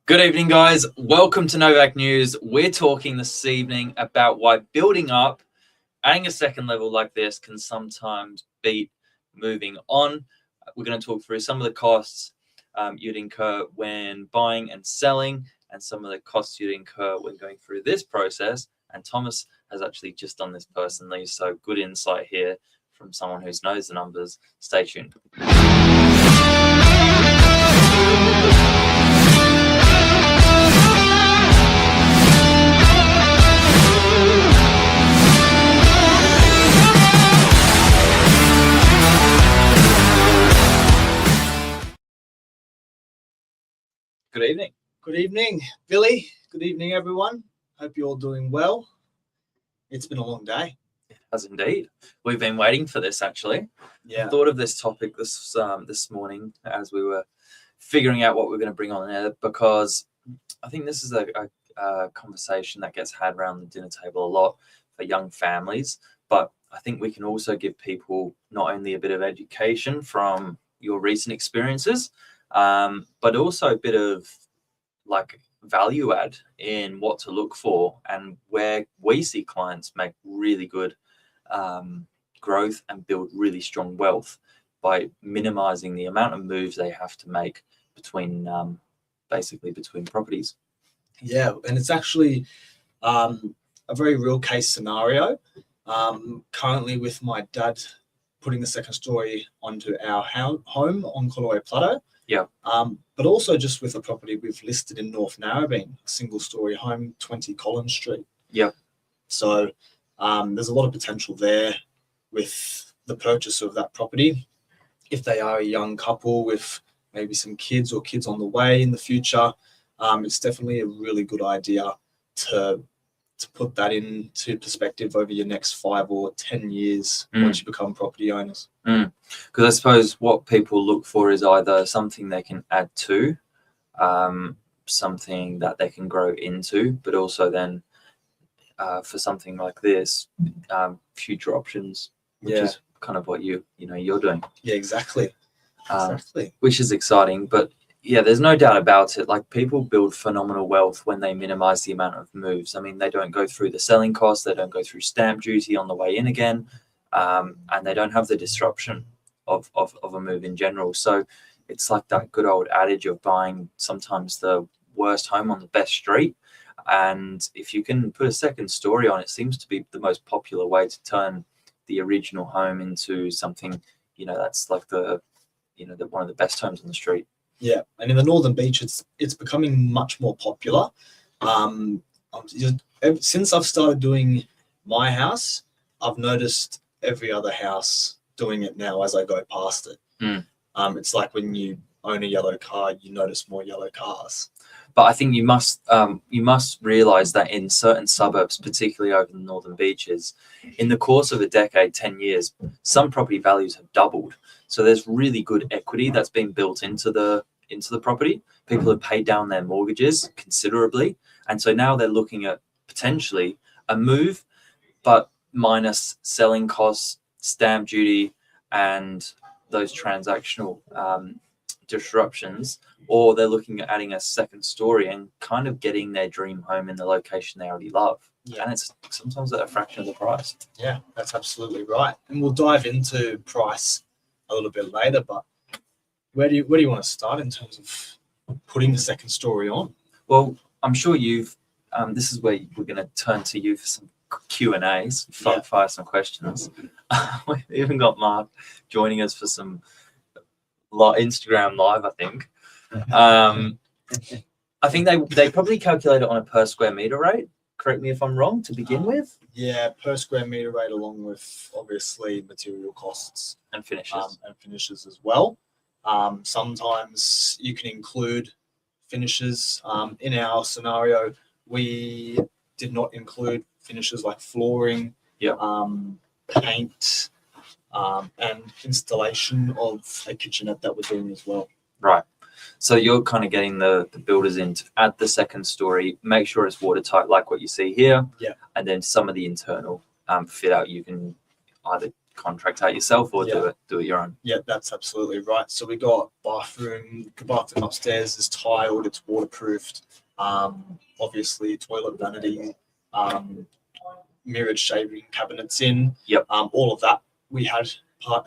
Good evening, guys. Welcome to Novak News. We're talking this evening about why building up, adding a second level like this can sometimes beat moving on. We're going to talk through some of the costs you'd incur when buying and selling, and some of the costs you'd incur when going through this process. And Thomas has actually just done this personally, so good insight here from someone who knows the numbers. Stay tuned. Good evening. Good evening, Billy. Good evening, everyone. Hope you're all doing well. It's been a long day. It has indeed. We've been waiting for this, actually. Yeah. I thought of this topic this morning as we were figuring out what we're going to bring on air, because I think this is a conversation that gets had around the dinner table a lot for young families. But I think we can also give people not only a bit of education from your recent experiences, but also a bit of like value add in what to look for and where we see clients make really good growth and build really strong wealth by minimizing the amount of moves they have to make between between properties. Yeah, and it's actually a very real case scenario. Currently with my dad putting the second story onto our home on Storey Plateau. Yeah. But also just with a property we've listed in North Narrabeen, a single story home, 20 Collins Street. Yeah. So there's a lot of potential there with the purchase of that property. If they are a young couple with maybe some kids or kids on the way in the future, it's definitely a really good idea to put that into perspective over your next 5 or 10 years once you become property owners. Because I suppose what people look for is either something they can add to, something that they can grow into, but also then for something like this, future options, which is kind of what you're doing. Yeah, exactly. Which is exciting. But yeah, there's no doubt about it. Like, people build phenomenal wealth when they minimize the amount of moves. I mean, they don't go through the selling costs, they don't go through stamp duty on the way in again, and they don't have the disruption of a move in general. So it's like that good old adage of buying sometimes the worst home on the best street. And if you can put a second story on, it seems to be the most popular way to turn the original home into something, that's like the one of the best homes on the street. Yeah, and in the Northern Beach, it's becoming much more popular. Since I've started doing my house, I've noticed every other house doing it now as I go past it. It's like when you own a yellow car, you notice more yellow cars. But I think you must realize that in certain suburbs, particularly over the Northern Beaches, in the course of a decade, 10 years, some property values have doubled. So there's really good equity that's been built into the property. People have paid down their mortgages considerably, and so now they're looking at potentially a move, but minus selling costs, stamp duty, and those transactional disruptions, or they're looking at adding a second story and kind of getting their dream home in the location they already love. Yeah. And it's sometimes at a fraction of the price. Yeah, that's absolutely right. And we'll dive into price a little bit later, but where do you want to start in terms of putting the second story on? Well, I'm sure you've this is where we're going to turn to you for some Q&As, fire some questions. We've even got Mark joining us for some Instagram live, I think. I think they probably calculate it on a per square meter rate. Correct me if I'm wrong, to begin with. Yeah, per square meter rate, along with obviously material costs and finishes as well. Sometimes you can include finishes. In our scenario, we did not include finishes like flooring, paint, and installation of a kitchenette that we're doing as well. Right. So you're kind of getting the builders in to add the second story, make sure it's watertight like what you see here, and then some of the internal fit out you can either contract out yourself or Yeah. do it your own? Yeah, that's absolutely right. So we got bathroom. The bathroom upstairs is tiled. It's waterproofed. Obviously toilet vanity, mirrored shaving cabinets in. Yep. All of that we had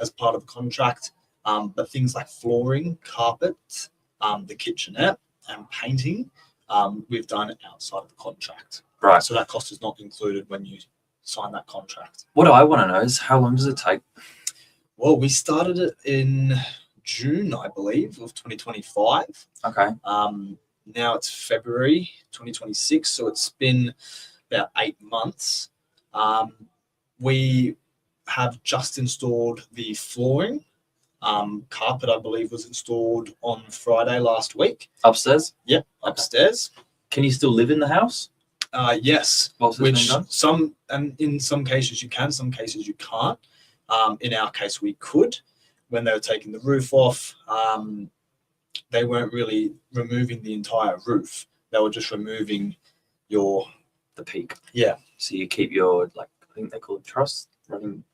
as part of the contract. But things like flooring, carpet, the kitchenette, and painting, we've done outside of the contract. Right. So that cost is not included when you sign that contract. What I want to know is how long does it take? Well, we started it in June, I believe, of 2025. Okay. Now it's February 2026, so it's been about 8 months. We have just installed the flooring. Carpet, I believe, was installed on Friday last week. Upstairs? Yep, upstairs. Can you still live in the house? Yes, Whilst it's which been done? and in some cases you can, some cases you can't. In our case, we could. When they were taking the roof off, they weren't really removing the entire roof. They were just removing The peak. Yeah. So you keep your, like, I think they call it truss running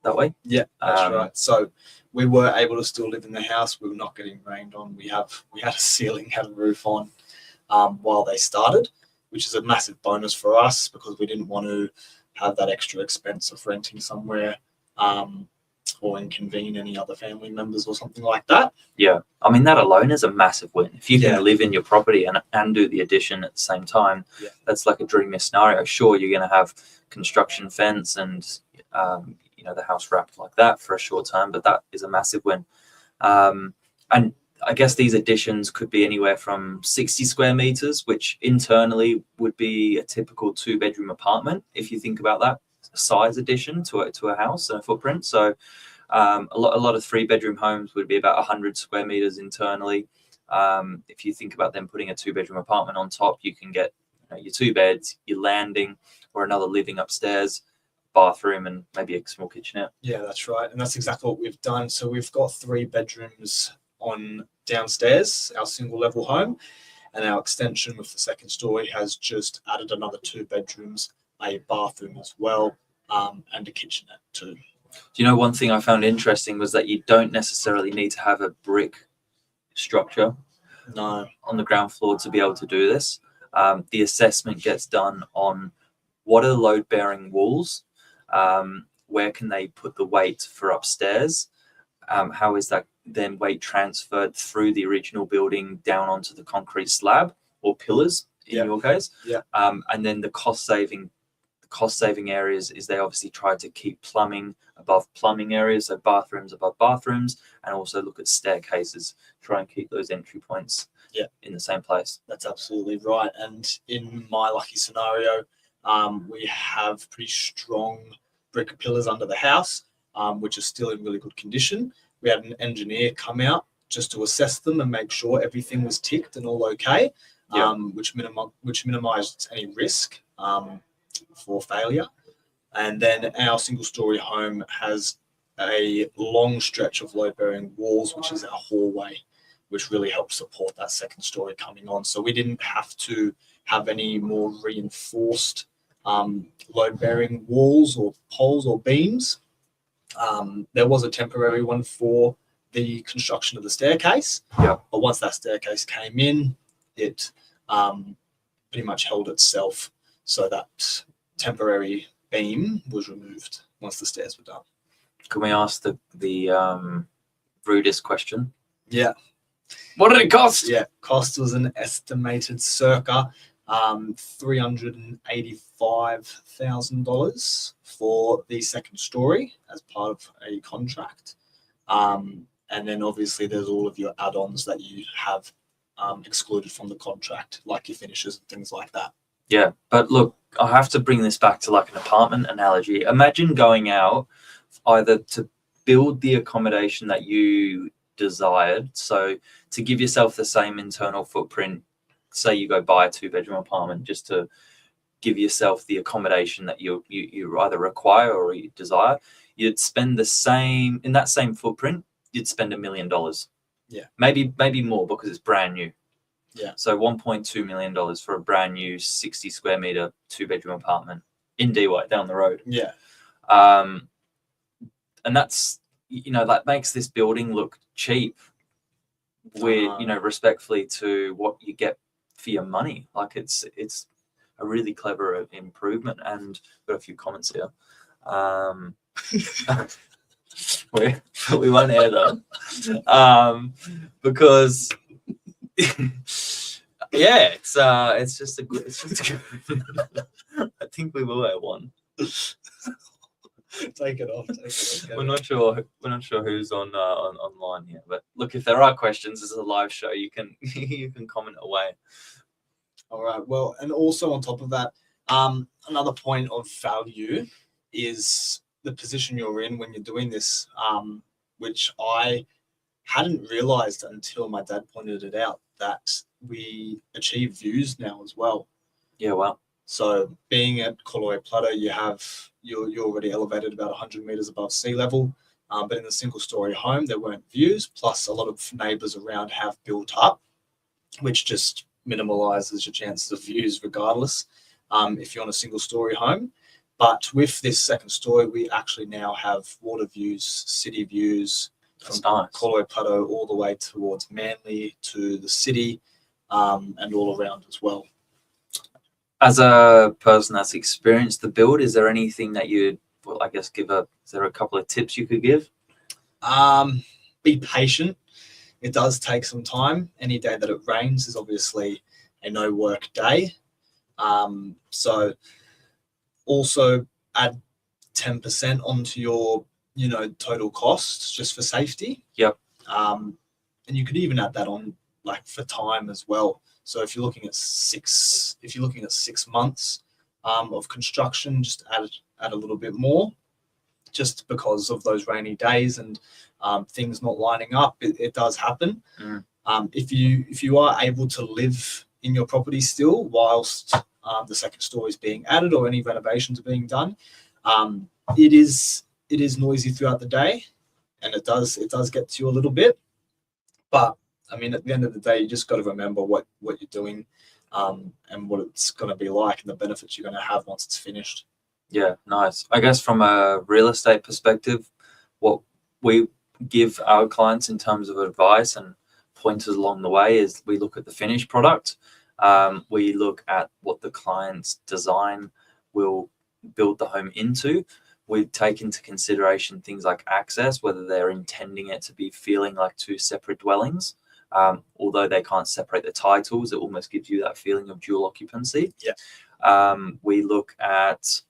that way. Yeah, that's right. So we were able to still live in the house. We were not getting rained on. We had a ceiling, had a roof on while they started, which is a massive bonus for us because we didn't want to have that extra expense of renting somewhere or inconvene any other family members or something like that. Yeah. I mean, that alone is a massive win. If you can Yeah. live in your property and do the addition at the same time, Yeah. that's like a dream scenario. Sure, you're going to have construction fence and, the house wrapped like that for a short term, but that is a massive win. And I guess these additions could be anywhere from 60 square meters, which internally would be a typical 2-bedroom apartment. If you think about that size addition to a house and a footprint. So a lot of 3-bedroom homes would be about 100 square meters internally. If you think about them putting a 2-bedroom apartment on top, you can get your 2 beds, your landing, or another living upstairs, bathroom, and maybe a small kitchenette. Yeah, that's right. And that's exactly what we've done. So we've got 3 bedrooms on downstairs, our single level home, and our extension with the second story has just added another 2 bedrooms, a bathroom as well, and a kitchenette too. Do you know, one thing I found interesting was that you don't necessarily need to have a brick structure No. on the ground floor to be able to do this. The assessment gets done on what are the load-bearing walls, where can they put the weight for upstairs, how is that then weight transferred through the original building down onto the concrete slab or pillars in your case. Yeah. And then the cost saving areas is they obviously try to keep plumbing above plumbing areas, so bathrooms above bathrooms, and also look at staircases, try and keep those entry points in the same place. That's absolutely right. And in my lucky scenario, we have pretty strong brick pillars under the house, which are still in really good condition. We had an engineer come out just to assess them and make sure everything was ticked and all okay, which minimized any risk for failure. And then our single story home has a long stretch of load-bearing walls, which is our hallway, which really helps support that second story coming on. So we didn't have to have any more reinforced load-bearing walls or poles or beams. There was a temporary one for the construction of the staircase, but once that staircase came in, it pretty much held itself, so that temporary beam was removed once the stairs were done. Can we ask the rudest question? Yeah. What did it cost? Yeah, cost was an estimated circa $385,000 for the second story as part of a contract. And then obviously there's all of your add-ons that you have excluded from the contract, like your finishes and things like that. Yeah, but look, I have to bring this back to like an apartment analogy. Imagine going out either to build the accommodation that you desired, so to give yourself the same internal footprint, say you go buy a 2-bedroom apartment just to give yourself the accommodation that you either require or you desire, you'd spend the same, in that same footprint, you'd spend $1 million. Yeah. Maybe more because it's brand new. Yeah. So $1.2 million for a brand new 60 square meter 2-bedroom apartment in DY down the road. Yeah. that's, that makes this building look cheap, with respectfully to what you get for your money. Like it's a really clever improvement. And got a few comments here. We won't air them, because yeah, it's just a good. I think we will air one. Take it off. We're not sure who's on online here, but look, if there are questions, this is a live show. You can you can comment away. All right. Well, and also on top of that, another point of value is the position you're in when you're doing this, which I hadn't realized until my dad pointed it out, that we achieve views now as well. Yeah, well. So being at Storey Plateau, you're already elevated about 100 meters above sea level. But in the single-story home, there weren't views. Plus, a lot of neighbours around have built up, which just minimalizes your chances of views, regardless. If you're on a single-story home. But with this second story, we actually now have water views, city views from Storey Plateau all the way towards Manly to the city, and all around as well. As a person that's experienced the build, is there anything that you'd, I guess, is there a couple of tips you could give? Be patient. It does take some time. Any day that it rains is obviously a no work day. So also add 10% onto your, total costs just for safety. Yep. And you could even add that on like for time as well. So if you're looking at 6 months of construction, just add a little bit more, just because of those rainy days and things not lining up. It does happen. If you are able to live in your property still whilst the second story is being added or any renovations are being done, it is noisy throughout the day, and it does get to you a little bit. But I mean, at the end of the day, you just got to remember what you're doing, and what it's going to be like, and the benefits you're going to have once it's finished. Yeah, nice. I guess from a real estate perspective, what we give our clients in terms of advice and pointers along the way is we look at the finished product. We look at what the client's design will build the home into. We take into consideration things like access, whether they're intending it to be feeling like two separate dwellings. Although they can't separate the titles, it almost gives you that feeling of dual occupancy. Yeah. We look at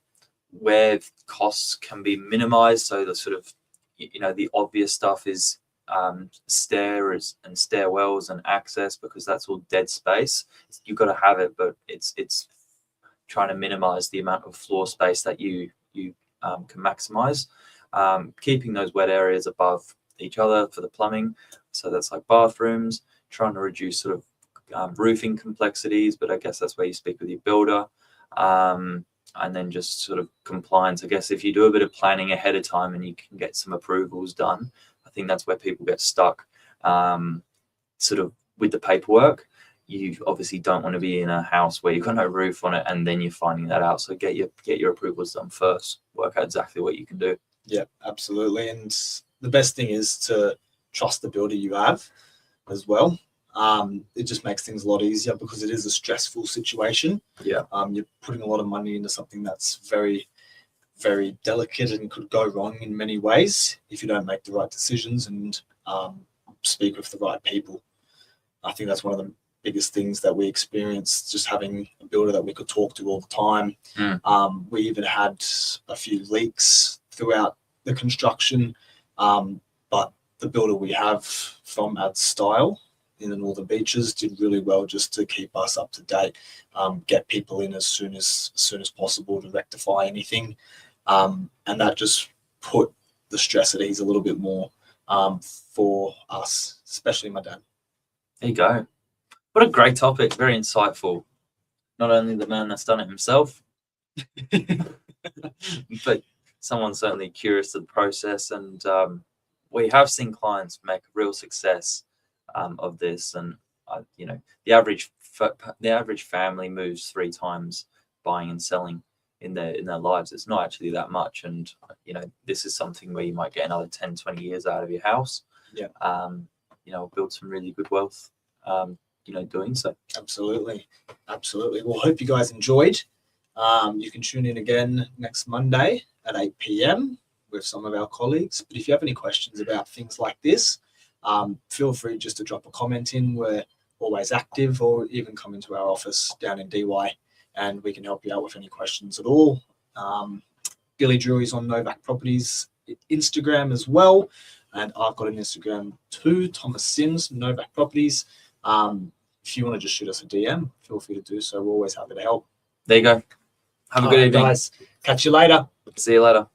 where costs can be minimized. So the sort of, the obvious stuff is stairs and stairwells and access, because that's all dead space. You've got to have it, but it's trying to minimize the amount of floor space that you can maximize. Keeping those wet areas above each other for the plumbing. So that's like bathrooms, trying to reduce sort of roofing complexities, but I guess that's where you speak with your builder. And then just sort of compliance. I guess if you do a bit of planning ahead of time and you can get some approvals done, I think that's where people get stuck, sort of with the paperwork. You obviously don't want to be in a house where you've got no roof on it and then you're finding that out. So get your approvals done first. Work out exactly what you can do. Yeah, absolutely. And the best thing is to trust the builder you have as well. It just makes things a lot easier, because it is a stressful situation. Yeah. You're putting a lot of money into something that's very, very delicate and could go wrong in many ways if you don't make the right decisions and speak with the right people. I think that's one of the biggest things that we experienced, just having a builder that we could talk to all the time. We even had a few leaks throughout the construction, but the builder we have from our style in the Northern Beaches did really well just to keep us up to date, get people in as soon as possible to rectify anything, and that just put the stress at ease a little bit more for us, especially my dad. There you go. What a great topic. Very insightful. Not only the man that's done it himself, but someone certainly curious to the process. And we have seen clients make real success of this. And the average family moves 3 times buying and selling in their lives. It's not actually that much, and this is something where you might get another 10, 20 years out of your house. Yeah. Build some really good wealth. Doing so. Absolutely. Well, hope you guys enjoyed. You can tune in again next Monday at 8 p.m. with some of our colleagues. But if you have any questions about things like this, feel free just to drop a comment in. We're always active, or even come into our office down in DY and we can help you out with any questions at all. Billy Drewry's on Novak Properties Instagram as well. And I've got an Instagram too, Thomas Sims, Novak Properties. If you want to just shoot us a DM, feel free to do so. We're always happy to help. There you go. Have a good evening. Guys, catch you later. See you later.